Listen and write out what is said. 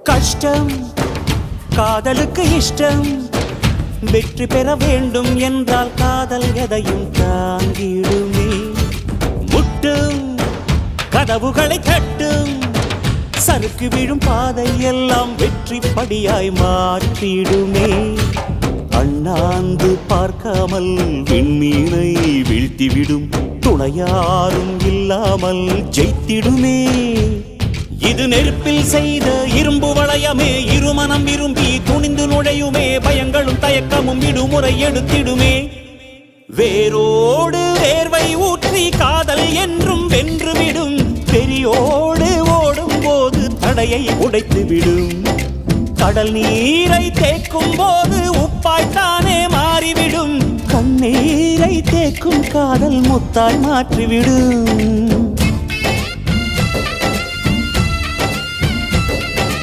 கஷ்டம் காதலுக்கு இஷ்டம், வெற்றி பெற வேண்டும் என்றால் காதல் எதையும் தாங்கிடுமே. முட்டும் கதவுகளை தட்டும், சறுக்கு விழும் பாதை எல்லாம் வெற்றி படியாய் மாற்றிடுமே. அண்ணாந்து பார்க்காமல் விண்மீனை வீழ்த்திவிடும், துணையாரும் இல்லாமல் ஜெயித்திடுமே. இது நெருப்பில் செய்த இரும்பு வளையமே, இருமனம் விரும்பி துணிந்து நுழையுமே. பயங்களும் தயக்கமும் விடுமுறை எடுத்திடுமே. வேரோடு வேர்வை ஊற்றி காதல் என்றும் வென்றுவிடும், பெரியோடு ஓடும் போது தடையை உடைத்துவிடும். கடல் நீரை தேக்கும் போது உப்பாய்த்தானே மாறிவிடும், கண்ணீரை தேக்கும் காதல் முத்தாய் மாற்றிவிடும்.